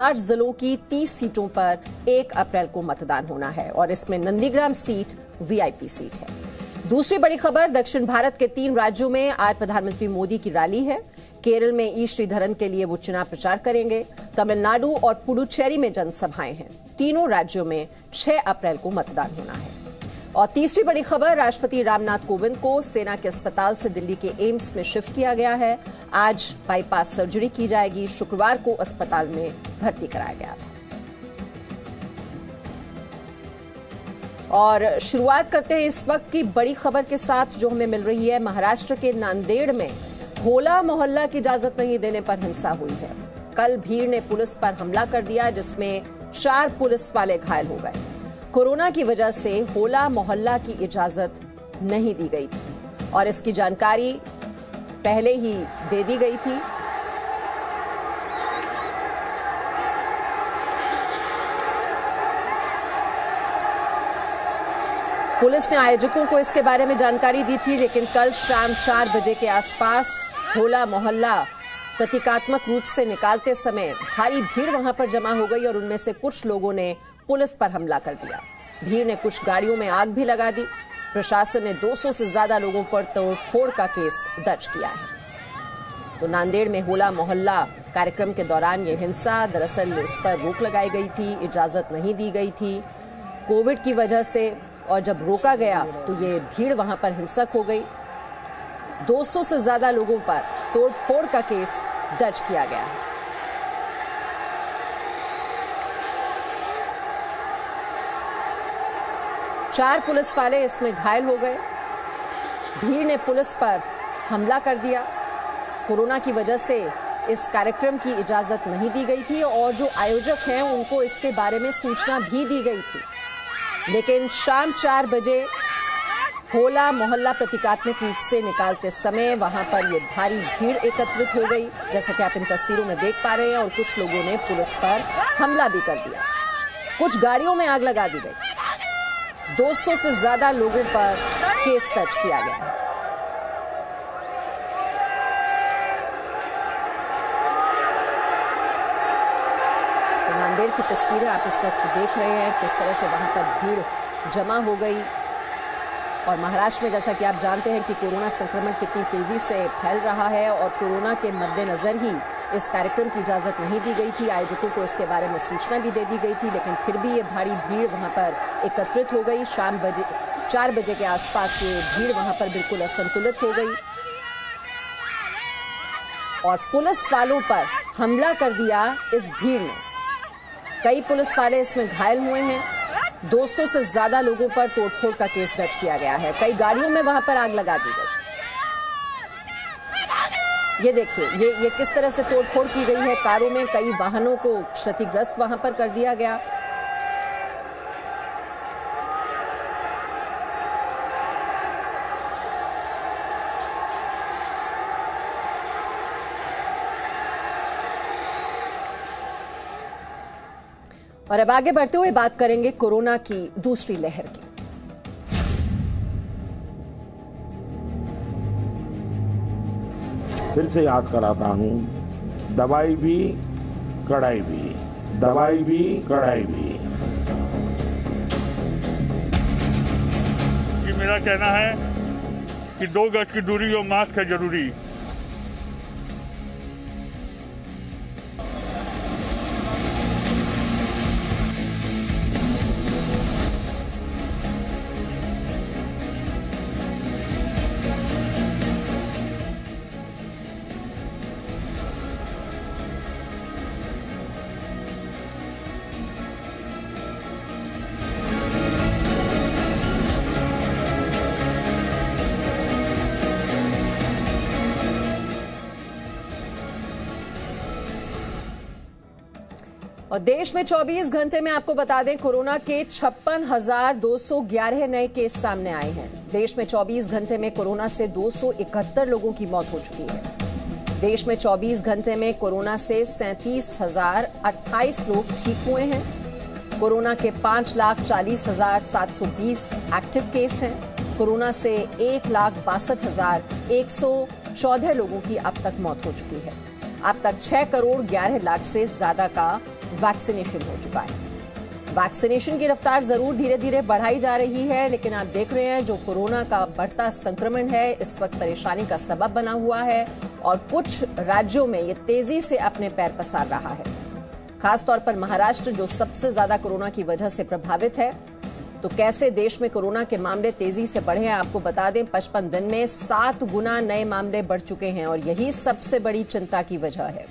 8 जिलों की 30 सीटों पर 1 अप्रैल को मतदान होना है और इसमें नंदीग्राम सीट वीआईपी सीट है। दूसरी बड़ी खबर, दक्षिण भारत के 3 राज्यों में आज प्रधानमंत्री मोदी की रैली है। केरल में ई श्रीधरन के लिए वो चुनाव प्रचार करेंगे। तमिलनाडु और पुडुचेरी में जनसभाएं हैं। तीनों राज्यों में 6 अप्रैल को मतदान होना है। और तीसरी बड़ी खबर, राष्ट्रपति रामनाथ कोविंद को सेना के अस्पताल से दिल्ली के एम्स में शिफ्ट किया गया है। आज बाईपास सर्जरी की जाएगी। शुक्रवार को अस्पताल में भर्ती कराया गया था। और शुरुआत करते हैं इस वक्त की बड़ी खबर के साथ जो हमें मिल रही है। महाराष्ट्र के नांदेड़ में होला मोहल्ला की इजाजत नहीं देने पर हिंसा हुई है। कल भीड़ ने पुलिस पर हमला कर दिया जिसमें 4 पुलिस वाले घायल हो गए। कोरोना की वजह से होला मोहल्ला की इजाजत नहीं दी गई थी और इसकी जानकारी पहले ही दे दी गई थी। पुलिस ने आयोजकों को इसके बारे में जानकारी दी थी, लेकिन कल शाम 4 बजे के आसपास होला मोहल्ला प्रतीकात्मक रूप से निकालते समय भारी भीड़ वहां पर जमा हो गई और उनमें से कुछ लोगों ने पुलिस पर हमला कर दिया। भीड़ ने कुछ गाड़ियों में आग भी लगा दी। प्रशासन ने 200 से ज्यादा लोगों पर तोड़फोड़ का केस दर्ज किया है। तो नांदेड़ में होला मोहल्ला कार्यक्रम के दौरान ये हिंसा, दरअसल इस पर रोक लगाई गई थी, इजाजत नहीं दी गई थी कोविड की वजह से, और जब रोका गया तो ये भीड़ वहां पर हिंसक हो गई। 200 से ज्यादा लोगों पर तोड़फोड़ का केस दर्ज किया गया है। चार पुलिस वाले इसमें घायल हो गए। भीड़ ने पुलिस पर हमला कर दिया। कोरोना की वजह से इस कार्यक्रम की इजाजत नहीं दी गई थी और जो आयोजक हैं उनको इसके बारे में सूचना भी दी गई थी, लेकिन शाम 4 बजे होला मोहल्ला प्रतीकात्मक रूप से निकालते समय वहां पर ये भारी भीड़ एकत्रित हो गई, जैसा कि आप इन तस्वीरों में देख पा रहे हैं। और कुछ लोगों ने पुलिस पर हमला भी कर दिया। कुछ गाड़ियों में आग लगा दी गई। 200 से ज्यादा लोगों पर केस दर्ज किया गया है। तो नांदेड़ की तस्वीरें आप इस वक्त देख रहे हैं, किस तरह से वहां पर भीड़ जमा हो गई। और महाराष्ट्र में जैसा कि आप जानते हैं कि कोरोना संक्रमण कितनी तेजी से फैल रहा है और कोरोना के मद्देनजर ही इस कार्यक्रम की इजाजत नहीं दी गई थी। आयोजकों को इसके बारे में सूचना भी दे दी गई थी, लेकिन फिर भी ये भारी भीड़ वहां पर एकत्रित हो गई। शाम 4 बजे के आसपास ये भीड़ वहां पर बिल्कुल असंतुलित हो गई और पुलिस वालों पर हमला कर दिया इस भीड़ ने। कई पुलिस वाले इसमें घायल हुए हैं। 200 से ज्यादा लोगों पर तोड़फोड़ का केस दर्ज किया गया है। कई गाड़ियों में वहां पर आग लगा दी गई। ये देखिए, ये किस तरह से तोड़फोड़ की गई है। कारों में कई वाहनों को क्षतिग्रस्त वहां पर कर दिया गया। और अब आगे बढ़ते हुए बात करेंगे कोरोना की दूसरी लहर की। फिर से याद कराता हूं, दवाई भी कड़ाई भी, दवाई भी कड़ाई भी। जी मेरा कहना है कि 2 गज की दूरी और मास्क है जरूरी। और देश में 24 घंटे में आपको बता दें कोरोना के 56,211 नए केस सामने आए हैं। देश में 24 घंटे में कोरोना से 271 लोगों की मौत हो चुकी है। देश में 24 घंटे में कोरोना से 37,028 लोग ठीक हुए हैं। कोरोना के 5,40,720 एक्टिव केस हैं। कोरोना से 1,62,114 लोगों की अब तक मौत हो चुकी है। अब तक 6 करोड़ 11 लाख से ज्यादा का वैक्सीनेशन हो चुका है। वैक्सीनेशन की रफ्तार जरूर धीरे धीरे बढ़ाई जा रही है, लेकिन आप देख रहे हैं जो कोरोना का बढ़ता संक्रमण है इस वक्त परेशानी का सबब बना हुआ है और कुछ राज्यों में ये तेजी से अपने पैर पसार रहा है। खासतौर पर महाराष्ट्र जो सबसे ज्यादा कोरोना की वजह से प्रभावित है। तो कैसे देश में कोरोना के मामले तेजी से बढ़े हैं आपको बता दें, 55 दिन में 7 गुना नए मामले बढ़ चुके हैं और यही सबसे बड़ी चिंता की वजह है।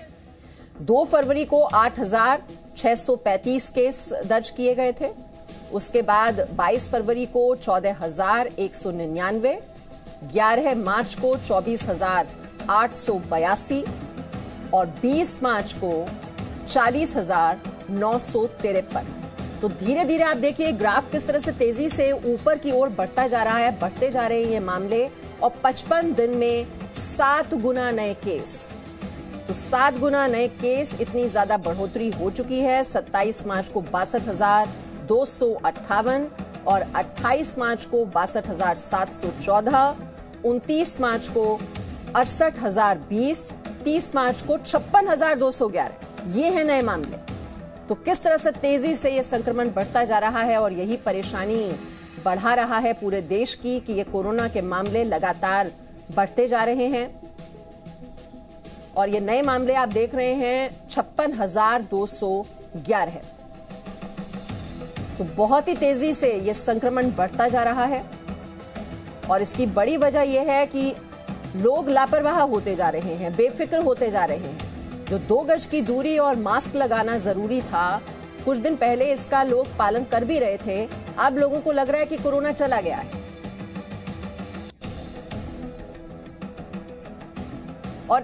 2 फरवरी को 8,635 केस दर्ज किए गए थे। उसके बाद 22 फरवरी को 14,199, 11 मार्च को 24,882 और 20 मार्च को 40,953। तो धीरे धीरे आप देखिए ग्राफ किस तरह से तेजी से ऊपर की ओर बढ़ता जा रहा है, बढ़ते जा रहे हैं ये मामले और 55 दिन में 7 गुना नए केस। तो 7 गुना नए केस, इतनी ज्यादा बढ़ोतरी हो चुकी है। 27 मार्च को 62,258 और 28 मार्च को 62,714, 29 मार्च को 68,020, 30 मार्च को 56,211। ये है नए मामले। तो किस तरह से तेजी से ये संक्रमण बढ़ता जा रहा है और यही परेशानी बढ़ा रहा है पूरे देश की कि ये कोरोना के मामले लगातार बढ़ते जा रहे हैं। और ये नए मामले आप देख रहे हैं 56,211 है। तो बहुत ही तेजी से ये संक्रमण बढ़ता जा रहा है और इसकी बड़ी वजह यह है कि लोग लापरवाह होते जा रहे हैं, बेफिक्र होते जा रहे हैं। जो 2 गज की दूरी और मास्क लगाना जरूरी था, कुछ दिन पहले इसका लोग पालन कर भी रहे थे, अब लोगों को लग रहा है कि कोरोना चला गया है।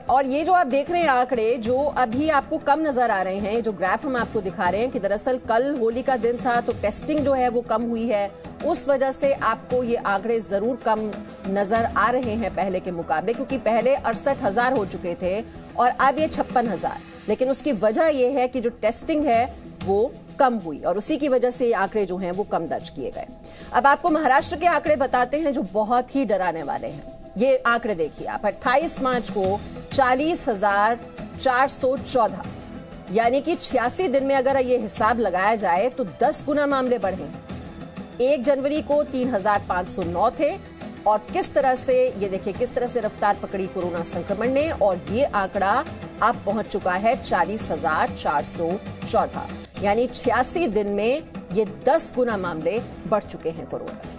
और ये जो आप देख रहे हैं आंकड़े जो अभी आपको कम नजर आ रहे हैं, जो ग्राफ हम आपको दिखा रहे हैं कि दरअसल कल होली का दिन था तो टेस्टिंग जो है वो कम हुई है, उस वजह से आपको ये आंकड़े जरूर कम नजर आ रहे हैं पहले के मुकाबले, क्योंकि पहले 68,000 हो चुके थे और अब ये 56,000। लेकिन उसकी वजह यह है कि जो टेस्टिंग है वो कम हुई और उसी की वजह से ये आंकड़े जो हैं वो कम दर्ज किए गए। अब आपको महाराष्ट्र के आंकड़े बताते हैं जो बहुत ही डराने वाले हैं। ये आंकड़े देखिए आप, 28 मार्च को 40,414, यानी कि 86 दिन में अगर ये हिसाब लगाया जाए तो 10 गुना मामले बढ़े। 1 जनवरी को 3,509 थे और किस तरह से ये देखिए किस तरह से रफ्तार पकड़ी कोरोना संक्रमण ने और ये आंकड़ा अब पहुंच चुका है 40,414, यानी 86 दिन में ये 10 गुना मामले बढ़ चुके हैं कोरोना के।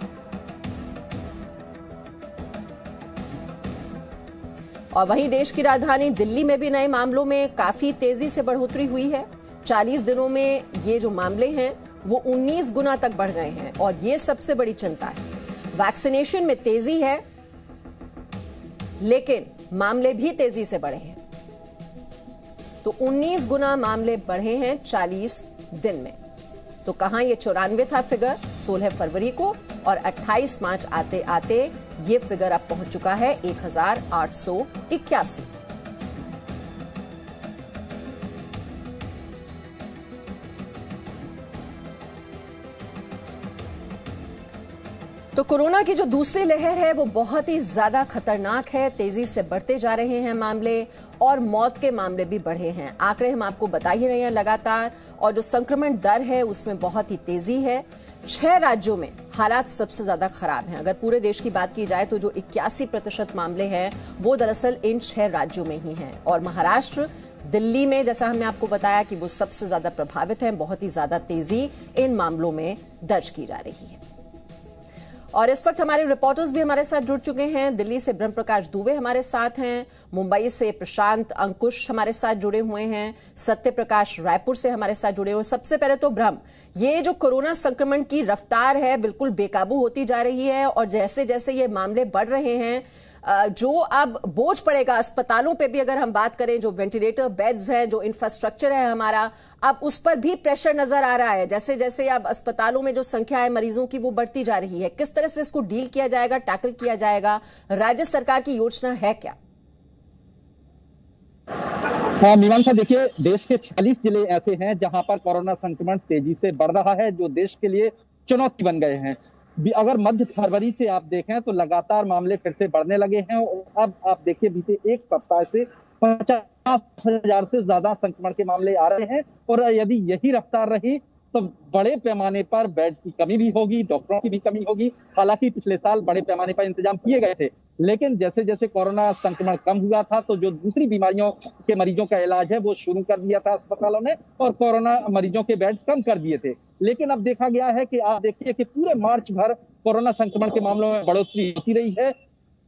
और वहीं देश की राजधानी दिल्ली में भी नए मामलों में काफी तेजी से बढ़ोतरी हुई है। 40 दिनों में ये जो मामले हैं वो 19 गुना तक बढ़ गए हैं और ये सबसे बड़ी चिंता है। वैक्सीनेशन में तेजी है लेकिन मामले भी तेजी से बढ़े हैं। तो 19 गुना मामले बढ़े हैं 40 दिन में। तो कहां ये 94 था फिगर 16 फरवरी को और 28 मार्च आते आते ये फिगर अब पहुंच चुका है 1,881। तो कोरोना की जो दूसरी लहर है वो बहुत ही ज्यादा खतरनाक है। तेजी से बढ़ते जा रहे हैं मामले और मौत के मामले भी बढ़े हैं। आंकड़े हम आपको बता ही रहे हैं लगातार और जो संक्रमण दर है उसमें बहुत ही तेजी है। 6 राज्यों में हालात सबसे ज्यादा खराब हैं। अगर पूरे देश की बात की जाए तो जो 81% मामले हैं वो दरअसल इन 6 राज्यों में ही हैं और महाराष्ट्र दिल्ली में जैसा हमने आपको बताया कि वो सबसे ज्यादा प्रभावित है। बहुत ही ज्यादा तेजी इन मामलों में दर्ज की जा रही है। और इस वक्त हमारे रिपोर्टर्स भी हमारे साथ जुड़ चुके हैं। दिल्ली से ब्रह्म प्रकाश दुबे हमारे साथ हैं, मुंबई से प्रशांत अंकुश हमारे साथ जुड़े हुए हैं, सत्य प्रकाश रायपुर से हमारे साथ जुड़े हुए हैं। सबसे पहले तो ब्रह्म, ये जो कोरोना संक्रमण की रफ्तार है बिल्कुल बेकाबू होती जा रही है और जैसे जैसे ये मामले बढ़ रहे हैं जो अब बोझ पड़ेगा अस्पतालों पे भी, अगर हम बात करें जो वेंटिलेटर बेड्स है, जो इंफ्रास्ट्रक्चर है हमारा, अब उस पर भी प्रेशर नजर आ रहा है। जैसे जैसे अब अस्पतालों में जो संख्या है मरीजों की वो बढ़ती जा रही है, किस तरह से इसको डील किया जाएगा, टैकल किया जाएगा, राज्य सरकार की योजना है क्या? हाँ मीमांसा, देखिए देश के 46 जिले ऐसे हैं जहां पर कोरोना संक्रमण तेजी से बढ़ रहा है, जो देश के लिए चुनौती बन गए हैं। अगर मध्य फरवरी से आप देखें तो लगातार मामले फिर से बढ़ने लगे हैं और अब आप देखिए बीते एक सप्ताह से 50,000 से ज्यादा संक्रमण के मामले आ रहे हैं। और यदि यही रफ्तार रही तो बड़े पैमाने पर बेड की कमी भी होगी, डॉक्टरों की भी कमी होगी। हालांकि पिछले साल बड़े पैमाने पर इंतजाम किए गए थे, लेकिन जैसे जैसे कोरोना संक्रमण कम हुआ था तो जो दूसरी बीमारियों के मरीजों का इलाज है वो शुरू कर दिया था अस्पतालों ने, और कोरोना मरीजों के बेड कम कर दिए थे। लेकिन अब देखा गया है कि आप देखिए कि पूरे मार्च भर कोरोना संक्रमण के मामलों में बढ़ोतरी होती रही है।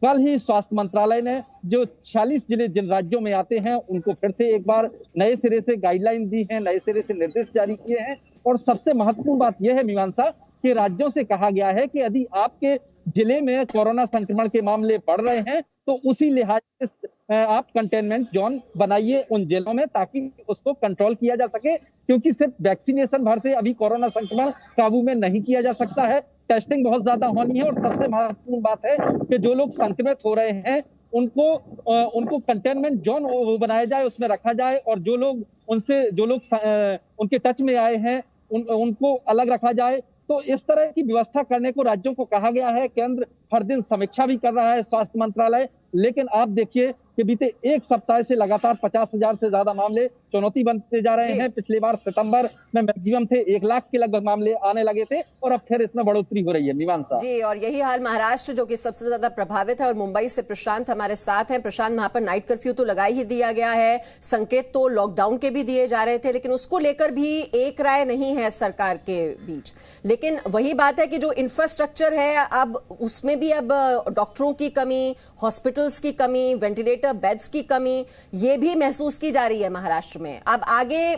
कल ही स्वास्थ्य मंत्रालय ने जो 46 जिले जिन राज्यों में आते हैं उनको फिर से एक बार नए सिरे से गाइडलाइन दी है, नए सिरे से निर्देश जारी किए हैं। और सबसे महत्वपूर्ण बात यह है मीमांसा कि राज्यों से कहा गया है कि यदि आपके जिले में कोरोना संक्रमण के मामले बढ़ रहे हैं तो उसी लिहाज से आप कंटेनमेंट जोन बनाइए उन जिलों में, ताकि उसको कंट्रोल किया जा सके। क्योंकि सिर्फ वैक्सीनेशन भर से अभी कोरोना संक्रमण काबू में नहीं किया जा सकता है, टेस्टिंग बहुत ज्यादा होनी है। और सबसे महत्वपूर्ण बात है कि जो लोग संक्रमित हो रहे हैं उनको कंटेनमेंट जोन बनाया जाए, उसमें रखा जाए, और जो लोग उनके टच में आए हैं उनको अलग रखा जाए। तो इस तरह की व्यवस्था करने को राज्यों को कहा गया है। केंद्र हर दिन समीक्षा भी कर रहा है, स्वास्थ्य मंत्रालय। लेकिन आप देखिए कि बीते एक सप्ताह से लगातार 50,000 से ज्यादा मामले चुनौती बनते जा रहे हैं। पिछली बार सितंबर में मैक्सिमम थे, 1 लाख के लगभग मामले आने लगे थे, और अब फिर इसमें बढ़ोतरी हो रही है। मीमांसा जी, और यही हाल महाराष्ट्र जो कि सबसे ज्यादा प्रभावित है, और मुंबई से प्रशांत हमारे साथ हैं। प्रशांत, वहां पर नाइट कर्फ्यू तो लगा ही दिया गया है, संकेत तो लॉकडाउन के भी दिए जा रहे थे, लेकिन उसको लेकर भी एक राय नहीं है सरकार के बीच। लेकिन वही बात है कि जो इंफ्रास्ट्रक्चर है अब उसमें भी अब डॉक्टरों की कमी, हॉस्पिटल्स की कमी, वेंटिलेटर बेड्स की कमी, ये भी महसूस की जा रही है महाराष्ट्र में। अब आगे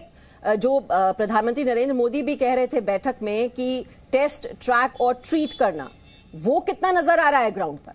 जो प्रधानमंत्री नरेंद्र मोदी भी कह रहे थे बैठक में कि टेस्ट, ट्रैक और ट्रीट करना, वो कितना नजर आ रहा है ग्राउंड पर?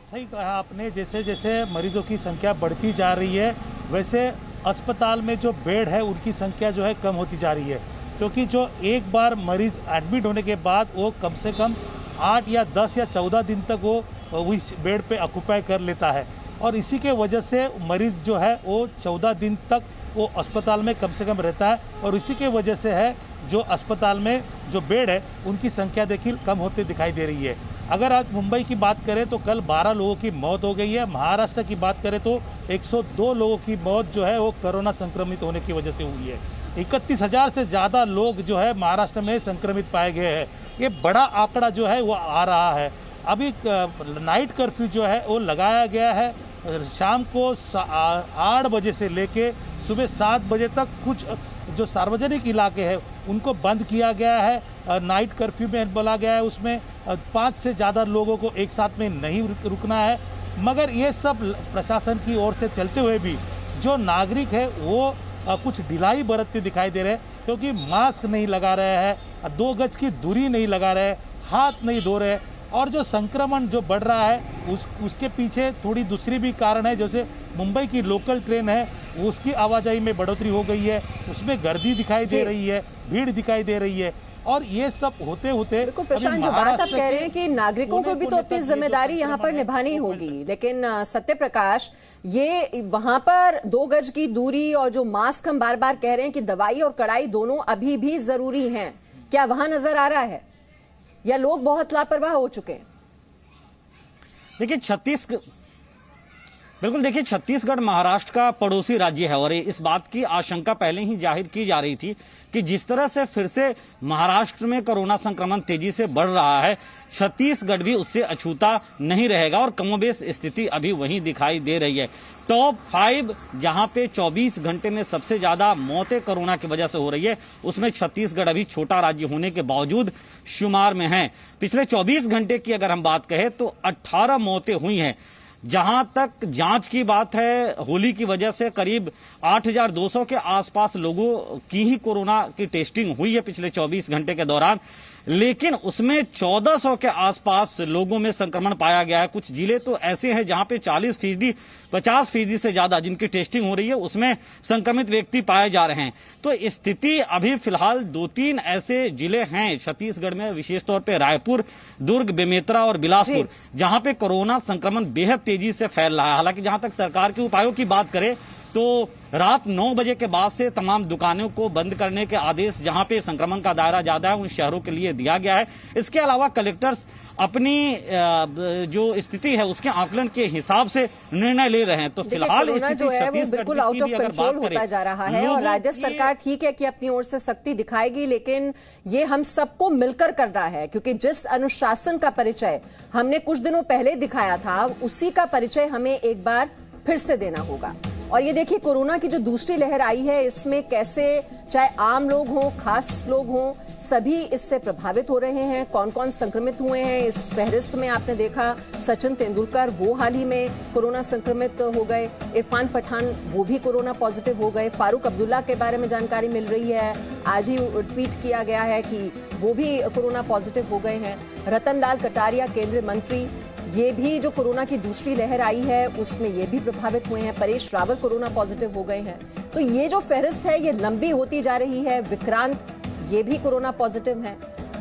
सही कहा आपने, जैसे जैसे मरीजों की संख्या बढ़ती जा रही है वैसे अस्पताल में जो बेड है उनकी संख्या जो है कम होती जा रही है। क्योंकि जो एक बार मरीज एडमिट होने के बाद वो कम से कम 8 या 10 या 14 दिन तक वो उस बेड पे ऑक्यूपाई कर लेता है, और इसी के वजह से मरीज़ जो है वो 14 दिन तक वो अस्पताल में कम से कम रहता है, और इसी के वजह से है जो अस्पताल में जो बेड है उनकी संख्या देखिए कम होते दिखाई दे रही है। अगर आज मुंबई की बात करें तो कल 12 लोगों की मौत हो गई है। महाराष्ट्र की बात करें तो 102 लोगों की मौत जो है वो कोरोना संक्रमित होने की वजह से हुई है। 31,000 से ज़्यादा लोग जो है महाराष्ट्र में संक्रमित पाए गए हैं। ये बड़ा आंकड़ा जो है वो आ रहा है। अभी नाइट कर्फ्यू जो है वो लगाया गया है, शाम को 8 बजे से लेके सुबह 7 बजे तक कुछ जो सार्वजनिक इलाके हैं उनको बंद किया गया है। नाइट कर्फ्यू में बोला गया है उसमें 5 से ज़्यादा लोगों को एक साथ में नहीं रुकना है। मगर ये सब प्रशासन की ओर से चलते हुए भी जो नागरिक है वो कुछ ढिलाई बरतते दिखाई दे रहे हैं, क्योंकि मास्क नहीं लगा रहे हैं, 2 गज की दूरी नहीं लगा रहे, हाथ नहीं धो रहे, और जो संक्रमण जो बढ़ रहा है उसके पीछे थोड़ी दूसरी भी कारण है। जैसे मुंबई की लोकल ट्रेन है उसकी आवाजाही में बढ़ोतरी हो गई है, उसमें गर्दी दिखाई दे रही है, भीड़ दिखाई दे रही है, और ये सब होते होते प्रशांत जो बात आप कह रहे हैं कि नागरिकों को भी तो अपनी जिम्मेदारी यहाँ पर निभानी होगी, लेकिन सत्य प्रकाश, ये वहां पर 2 गज की दूरी और जो मास्क हम बार बार कह रहे हैं कि दवाई और कड़ाई दोनों अभी भी जरूरी हैं, क्या वहां नजर आ रहा है या लोग बहुत लापरवाह हो चुके हैं? देखिए बिल्कुल, देखिए छत्तीसगढ़ महाराष्ट्र का पड़ोसी राज्य है, और इस बात की आशंका पहले ही जाहिर की जा रही थी कि जिस तरह से फिर से महाराष्ट्र में कोरोना संक्रमण तेजी से बढ़ रहा है, छत्तीसगढ़ भी उससे अछूता नहीं रहेगा, और कमोबेश स्थिति अभी वहीं दिखाई दे रही है। टॉप 5 जहां पे 24 घंटे में सबसे ज्यादा मौतें कोरोना की वजह से हो रही है, उसमें छत्तीसगढ़ अभी छोटा राज्य होने के बावजूद शुमार में है। पिछले 24 घंटे की अगर हम बात कहें तो 18 मौतें हुई हैं। जहां तक जांच की बात है, होली की वजह से करीब 8,200 के आसपास लोगों की ही कोरोना की टेस्टिंग हुई है पिछले 24 घंटे के दौरान, लेकिन उसमें 1400 के आसपास लोगों में संक्रमण पाया गया है। कुछ जिले तो ऐसे हैं जहां पे 40%, 50% से ज्यादा जिनकी टेस्टिंग हो रही है उसमें संक्रमित व्यक्ति पाए जा रहे हैं। तो स्थिति अभी फिलहाल 2-3 ऐसे जिले हैं छत्तीसगढ़ में, विशेष तौर पे रायपुर, दुर्ग, बेमेतरा और बिलासपुर, जहां पे कोरोना संक्रमण बेहद तेजी से फैल रहा है। हालांकि जहां तक सरकार के उपायों की बात करें तो रात 9 बजे के बाद से तमाम दुकानों को बंद करने के आदेश जहां पे संक्रमण का दायरा ज्यादा है उन शहरों के लिए दिया गया है। इसके अलावा कलेक्टर्स अपनी जो स्थिति है उसके आकलन के हिसाब से निर्णय ले रहे हैं। तो फिलहाल कोरोना जो है वो बिल्कुल आउट ऑफ कंट्रोल होता जा रहा है और राज्य सरकार ठीक है कि अपनी ओर से सख्ती दिखाएगी, लेकिन ये हम सबको मिलकर करना है, क्योंकि जिस अनुशासन का परिचय हमने कुछ दिनों पहले दिखाया था उसी का परिचय हमें एक बार फिर से देना होगा। और ये देखिए कोरोना की जो दूसरी लहर आई है इसमें कैसे चाहे आम लोग हों, खास लोग हों, सभी इससे प्रभावित हो रहे हैं। कौन कौन संक्रमित हुए हैं इस फहरिस्त में आपने देखा, सचिन तेंदुलकर वो हाल ही में कोरोना संक्रमित हो गए, इरफान पठान वो भी कोरोना पॉजिटिव हो गए, फारूक अब्दुल्ला के बारे में जानकारी मिल रही है, आज ही ट्वीट किया गया है कि वो भी कोरोना पॉजिटिव हो गए हैं। रतन लाल कटारिया केंद्रीय मंत्री, ये भी जो कोरोना की दूसरी लहर आई है उसमें ये भी प्रभावित हुए हैं। परेश रावल कोरोना पॉजिटिव हो गए हैं। तो ये जो फहरिस्त है ये लंबी होती जा रही है। विक्रांत ये भी कोरोना पॉजिटिव हैं।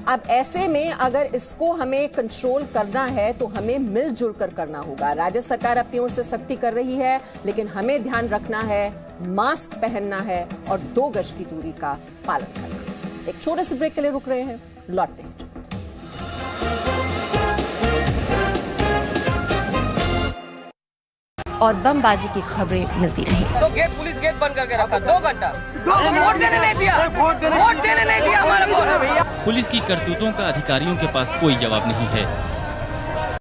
अब ऐसे में अगर इसको हमें कंट्रोल करना है तो हमें मिलजुल कर करना होगा। राज्य सरकार अपनी ओर से सख्ती कर रही है, लेकिन हमें ध्यान रखना है, मास्क पहनना है और 2 गज की दूरी का पालन करना। एक छोटे से ब्रेक के लिए रुक रहे हैं, लौटते हैं। और बमबाजी की खबरें मिलती रही। तो पुलिस गेट बंद करके रखा 2 घंटा, वोट देने नहीं दिया, वोट देने नहीं दिया हमारे को। पुलिस की करतूतों का अधिकारियों के पास कोई जवाब नहीं है।